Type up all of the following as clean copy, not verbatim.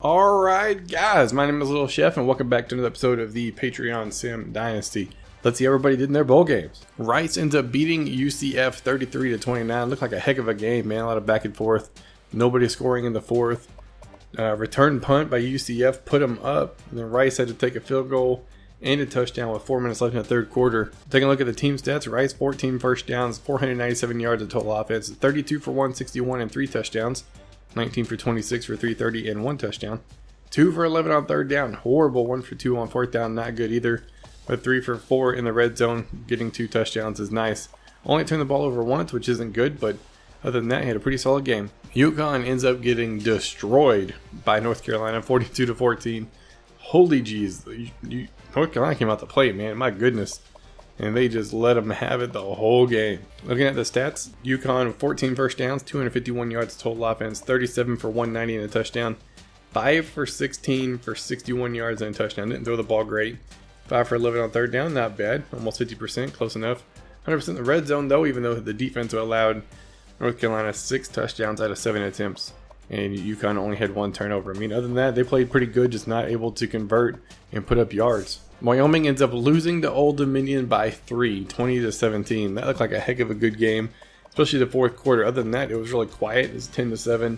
Alright guys, my name is Little Chef and welcome back to another episode of the Patreon Sim Dynasty. Let's see how everybody did in their bowl games. Rice ends up beating UCF 33-29. Looked like a heck of a game, man. A lot of back and forth. Nobody scoring in the fourth. Return punt by UCF put them up. And then Rice had to take a field goal and a touchdown with 4 minutes left in the third quarter. Taking a look at the team stats, Rice 14 first downs, 497 yards of total offense, 32 for 161 and 3 touchdowns. 19 for 26 for 330 and 1 touchdown. 2 for 11 on third down. Horrible. 1 for 2 on fourth down. Not good either. But 3 for 4 in the red zone. Getting 2 touchdowns is nice. Only turned the ball over once, which isn't good, but other than that, he had a pretty solid game. UConn ends up getting destroyed by North Carolina, 42-14. Holy jeez. North Carolina came out to play, man. My goodness. And they just let them have it the whole game. Looking at the stats, UConn 14 first downs, 251 yards total offense, 37 for 190 and a touchdown, 5 for 16 for 61 yards and a touchdown. Didn't throw the ball great. 5 for 11 on third down, not bad. Almost 50%, close enough. 100% in the red zone though, even though the defense allowed North Carolina 6 touchdowns out of 7 attempts. And UConn only had 1 turnover. I mean, other than that, they played pretty good, just not able to convert and put up yards. Wyoming ends up losing to Old Dominion by 3, 20-17. That looked like a heck of a good game, especially the fourth quarter. Other than that, it was really quiet. It was 10-7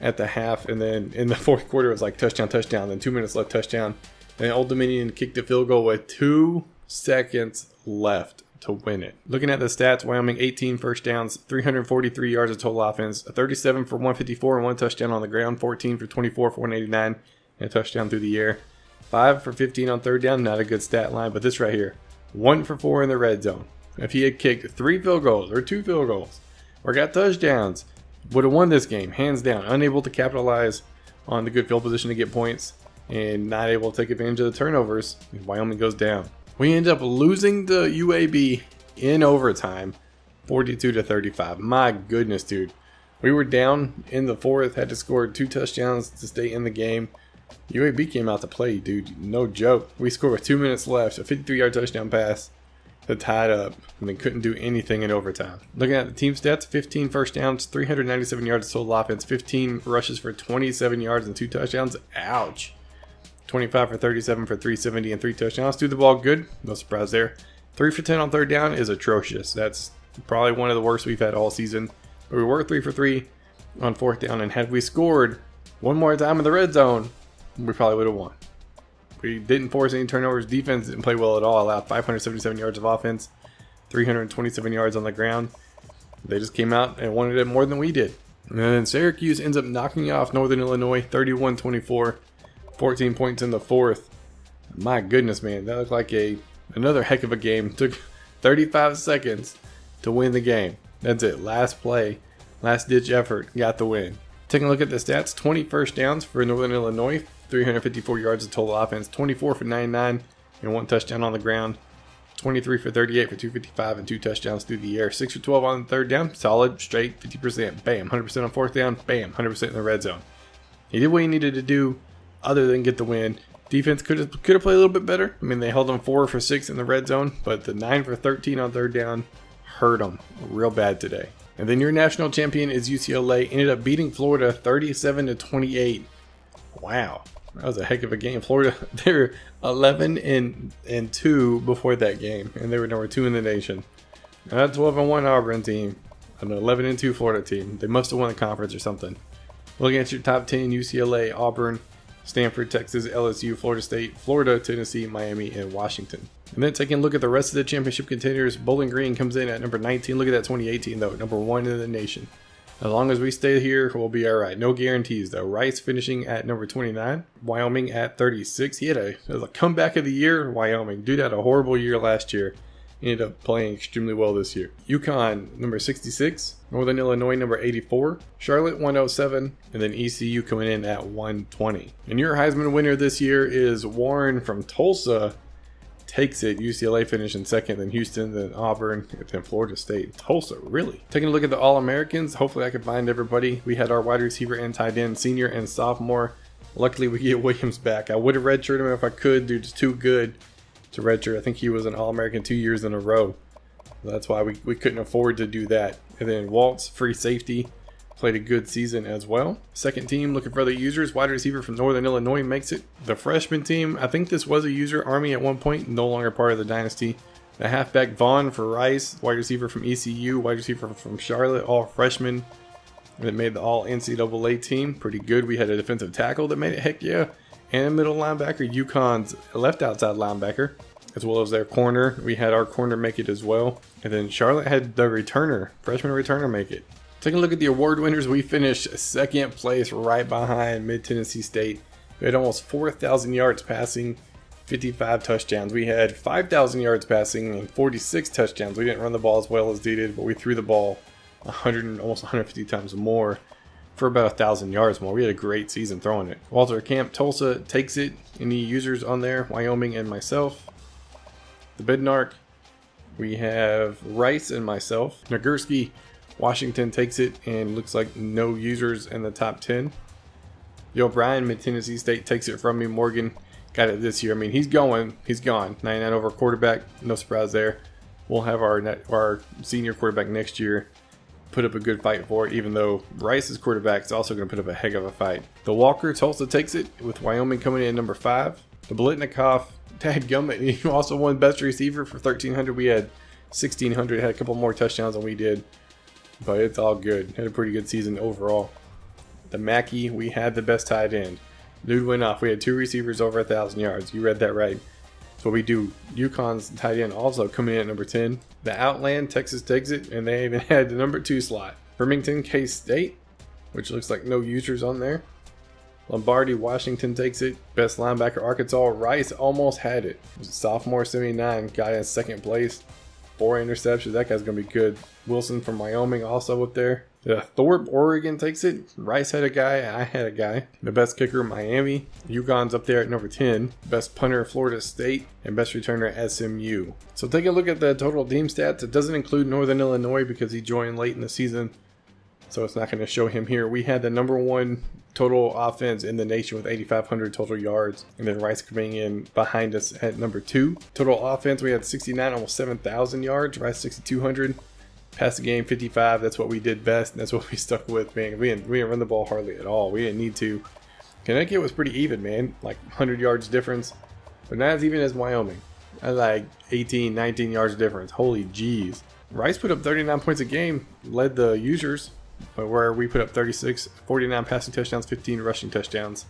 at the half, and then in the fourth quarter, it was like touchdown. Then 2 minutes left, touchdown. And Old Dominion kicked a field goal with 2 seconds left to win it. Looking at the stats, Wyoming 18 first downs, 343 yards of total offense, 37 for 154 and 1 touchdown on the ground, 14 for 24 for 189 and a touchdown through the air. 5 for 15 on third down, not a good stat line, but this right here, 1 for 4 in the red zone. If he had kicked 3 field goals or 2 field goals or got touchdowns, would have won this game, hands down. Unable to capitalize on the good field position to get points and not able to take advantage of the turnovers, Wyoming goes down. We end up losing to UAB in overtime, 42-35. My goodness, dude. We were down in the fourth, had to score 2 touchdowns to stay in the game. UAB came out to play, dude. No joke. We scored with 2 minutes left, a 53-yard touchdown pass to tie it up, and then couldn't do anything in overtime. Looking at the team stats, 15 first downs, 397 yards of total offense, 15 rushes for 27 yards and 2 touchdowns. Ouch. 25 for 37 for 370 and 3 touchdowns. Threw the ball good. No surprise there. 3 for 10 on third down is atrocious. That's probably one of the worst we've had all season. But we were 3 for 3 on fourth down, and had we scored one more time in the red zone, we probably would have won. We didn't force any turnovers. Defense didn't play well at all. Allowed 577 yards of offense, 327 yards on the ground. They just came out and wanted it more than we did. And then Syracuse ends up knocking off Northern Illinois 31-24, 14 points in the fourth. My goodness, man, that looked like another heck of a game. Took 35 seconds to win the game. That's it. Last play, last ditch effort, got the win. Taking a look at the stats, 20 first downs for Northern Illinois, 354 yards of total offense, 24 for 99 and 1 touchdown on the ground, 23 for 38 for 255 and 2 touchdowns through the air, 6 for 12 on the third down, solid, straight, 50%, bam, 100% on fourth down, bam, 100% in the red zone. He did what he needed to do other than get the win. Defense could have played a little bit better. I mean, they held them 4 for 6 in the red zone, but the 9 for 13 on third down hurt them real bad today. And then your national champion is UCLA. Ended up beating Florida 37-28. Wow, that was a heck of a game. Florida, they were 11-2 before that game, and they were number 2 in the nation. And that 12-1 Auburn team, an 11-2 Florida team. They must have won the conference or something. Looking at your top 10, UCLA, Auburn, Stanford, Texas, LSU, Florida State, Florida, Tennessee, Miami, and Washington. And then taking a look at the rest of the championship contenders, Bowling Green comes in at number 19. Look at that 2018 though, number 1 in the nation. As long as we stay here, we'll be all right. No guarantees though. Rice finishing at number 29, Wyoming at 36. It was a comeback of the year. Wyoming, dude had a horrible year last year. He ended up playing extremely well this year. UConn, number 66. Northern Illinois, number 84. Charlotte, 107. And then ECU coming in at 120. And your Heisman winner this year is Warren from Tulsa. Takes it. UCLA finishing second, then Houston, then Auburn, and then Florida State. Tulsa, really. Taking a look at the All-Americans. Hopefully I can find everybody. We had our wide receiver and tight end, senior and sophomore. Luckily we get Williams back. I would have redshirted him if I could. Dude's too good to redshirt. I think he was an All-American 2 years in a row. That's why we couldn't afford to do that. And then Waltz, free safety, played a good season as well. Second team looking for other users. Wide receiver from Northern Illinois makes it. The freshman team, I think this was a user. Army at one point, no longer part of the Dynasty. The halfback Vaughn for Rice. Wide receiver from ECU. Wide receiver from Charlotte, all freshmen. That made the all NCAA team. Pretty good. We had a defensive tackle that made it, heck yeah. And a middle linebacker, UConn's left outside linebacker, as well as their corner. We had our corner make it as well. And then Charlotte had the returner, freshman returner, make it. Taking a look at the award winners, we finished second place right behind Mid-Tennessee State. We had almost 4,000 yards passing, 55 touchdowns. We had 5,000 yards passing and 46 touchdowns. We didn't run the ball as well as they did, but we threw the ball 100, almost 150 times more for about 1,000 yards more. We had a great season throwing it. Walter Camp, Tulsa takes it. Any users on there? Wyoming and myself. The Bednark, we have Rice and myself. Nagurski, Washington takes it, and looks like no users in the top 10. The O'Brien, Mid-Tennessee State takes it from me. Morgan got it this year. I mean, he's gone. 99 over quarterback. No surprise there. We'll have our senior quarterback next year put up a good fight for it, even though Rice's quarterback is also going to put up a heck of a fight. The Walker, Tulsa takes it, with Wyoming coming in at number 5. The Blitnikoff, dadgummit, he also won best receiver for 1,300. We had 1,600, had a couple more touchdowns than we did, but it's all good. Had a pretty good season overall. The Mackey, we had the best tight end. Dude went off. We had 2 receivers over 1,000 yards. You read that right. So we do. UConn's tight end also coming in at number 10. The Outland, Texas takes it, and they even had the number 2 slot. Birmingham, K-State, which looks like no users on there. Lombardi, Washington takes it. Best linebacker, Arkansas. Rice almost had it. It was a sophomore, 79, got in second place. 4 interceptions. That guy's going to be good. Wilson from Wyoming also up there. Thorpe, Oregon takes it. Rice had a guy. I had a guy. The best kicker, Miami. UConn's up there at number 10. Best punter, Florida State. And best returner, SMU. So take a look at the total team stats. It doesn't include Northern Illinois because he joined late in the season, so it's not going to show him here. We had the number 1 total offense in the nation with 8,500 total yards. And then Rice coming in behind us at number 2. Total offense, we had 69, almost 7,000 yards. Rice 6,200. Pass the game 55. That's what we did best, and that's what we stuck with, man. We didn't run the ball hardly at all. We didn't need to. Connecticut was pretty even, man. Like 100 yards difference. But not as even as Wyoming. Like 18, 19 yards difference. Holy jeez. Rice put up 39 points a game. Led the users. But where we put up 36, 49 passing touchdowns, 15 rushing touchdowns.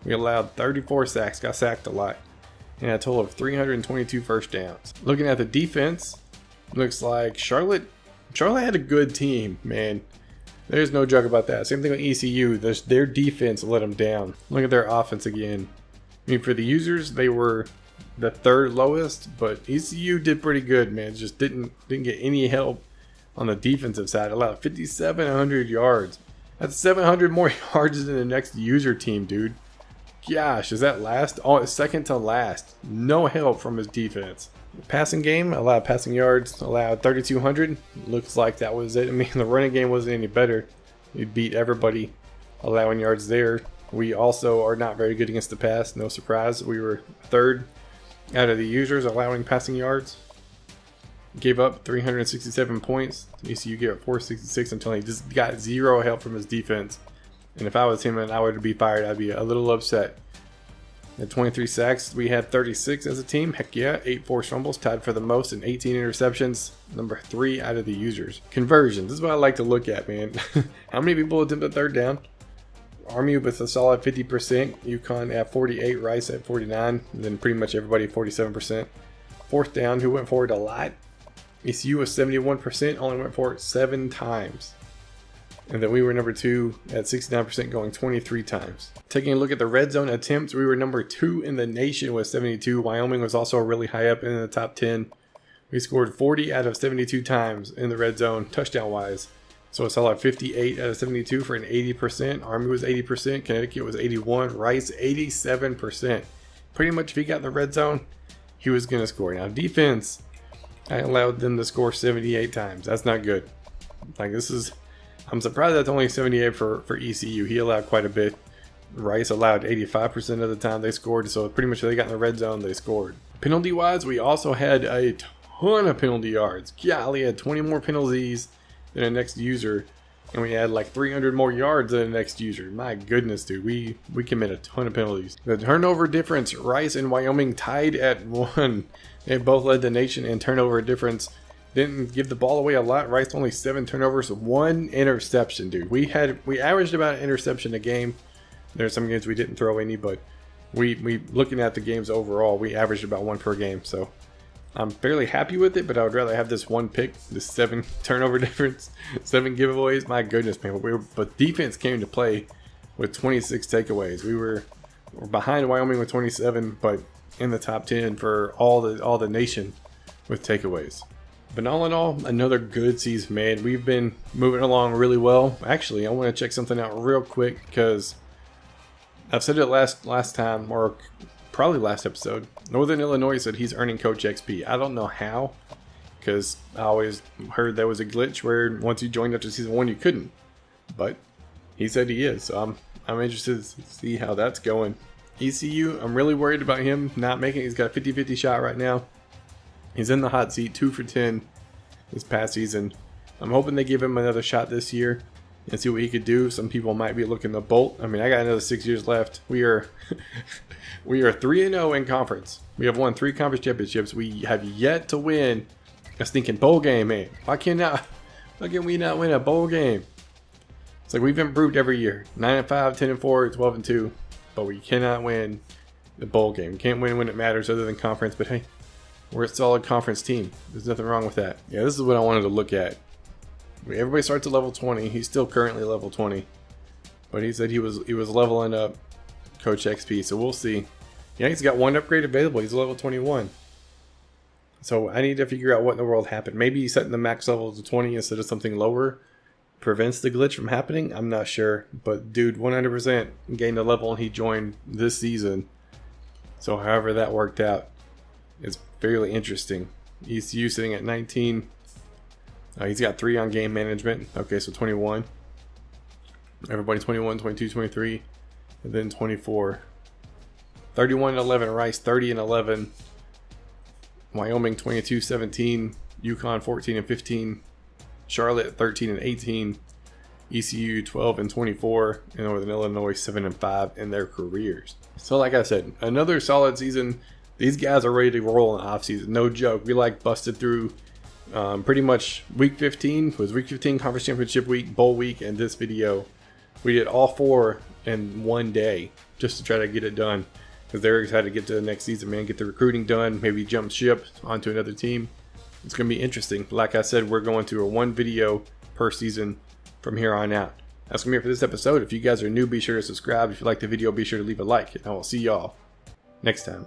We allowed 34 sacks. Got sacked a lot. And a total of 322 first downs. Looking at the defense, looks like Charlotte had a good team, man. There's no joke about that. Same thing with ECU. Their defense let them down. Look at their offense again. I mean, for the users, they were the 3rd lowest, but ECU did pretty good, man. Just didn't get any help on the defensive side. Allowed 5,700 yards. That's 700 more yards than the next user team, dude. Gosh, is that last? Oh, it's second to last. No help from his defense. Passing game, allowed passing yards, allowed 3,200. Looks like that was it. I mean, the running game wasn't any better. We beat everybody allowing yards there. We also are not very good against the pass. No surprise. We were 3rd out of the users allowing passing yards. Gave up 367 points. ECU gave up 466 until he just got 0 help from his defense. And if I was him and I were to be fired, I'd be a little upset. At 23 sacks, we had 36 as a team. Heck yeah, 8 forced fumbles, tied for the most, and 18 interceptions. Number 3 out of the users. Conversions, this is what I like to look at, man. How many people attempted 3rd down? Army with a solid 50%. UConn at 48, Rice at 49, and then pretty much everybody 47%. 4th down, who went forward a lot? ECU was 71%, only went forward 7 times. And then we were number 2 at 69%, going 23 times. Taking a look at the red zone attempts, we were number 2 in the nation with 72. Wyoming was also really high up in the top 10. We scored 40 out of 72 times in the red zone, touchdown-wise. So it's all like 58 out of 72 for an 80%. Army was 80%. Connecticut was 81. Rice, 87%. Pretty much if he got in the red zone, he was going to score. Now, defense, I allowed them to score 78 times. That's not good. Like, I'm surprised that's only 78 for ECU. He allowed quite a bit. Rice allowed 85% of the time they scored, so pretty much if they got in the red zone, they scored. Penalty-wise, we also had a ton of penalty yards. Golly, had 20 more penalties than the next user. And we had like 300 more yards than the next user. My goodness, dude. We commit a ton of penalties. The turnover difference, Rice and Wyoming tied at 1. They both led the nation in turnover difference. Didn't give the ball away a lot. Rice only 7 turnovers, 1 interception, dude. We averaged about an interception a game. There's some games we didn't throw any, but we looking at the games overall, we averaged about 1 per game. So I'm fairly happy with it, but I would rather have this 1 pick, this 7 turnover difference, 7 giveaways. My goodness, man. But defense came to play with 26 takeaways. We're behind Wyoming with 27, but in the top 10 for all the nation with takeaways. But all in all, another good season, man. We've been moving along really well. Actually, I want to check something out real quick because I've said it last time, or probably last episode. Northern Illinois said he's earning Coach XP. I don't know how, because I always heard there was a glitch where once you joined after season 1, you couldn't. But he said he is, so I'm interested to see how that's going. ECU, I'm really worried about him not making it. He's got a 50-50 shot right now. He's in the hot seat, 2 for 10 this past season. I'm hoping they give him another shot this year and see what he could do. Some people might be looking to bolt. I mean, I got another 6 years left. We are 3-0 in conference. We have won 3 conference championships. We have yet to win a stinking bowl game, man. Why can we not win a bowl game? It's like we've improved every year. 9-5, 10-4, 12-2, but we cannot win the bowl game. We can't win when it matters other than conference, but hey, we're a solid conference team. There's nothing wrong with that. Yeah, this is what I wanted to look at. Everybody starts at level 20. He's still currently level 20. But he said he was leveling up Coach XP, so we'll see. Yeah, he's got 1 upgrade available. He's level 21. So I need to figure out what in the world happened. Maybe setting the max level to 20 instead of something lower prevents the glitch from happening. I'm not sure. But dude, 100% gained a level and he joined this season. So however that worked out, it's fairly interesting. ECU sitting at 19. He's got 3 on game management. Okay, so 21. Everybody 21, 22, 23, and then 24. 31-11 Rice, 30-11 Wyoming, 22-17 UConn, 14-15 Charlotte, 13-18 ECU, 12-24 and Northern Illinois, 7-5 in their careers. So like I said, another solid season. These guys are ready to roll in the offseason. No joke. We busted through pretty much week 15 was week 15 conference championship week, bowl week, and this video. We did all 4 in one day just to try to get it done because they're excited to get to the next season, man. Get the recruiting done, maybe jump ship onto another team. It's going to be interesting. Like I said, we're going to a 1 video per season from here on out. That's going to be it for this episode. If you guys are new, be sure to subscribe. If you like the video, be sure to leave a like, and I will see y'all next time.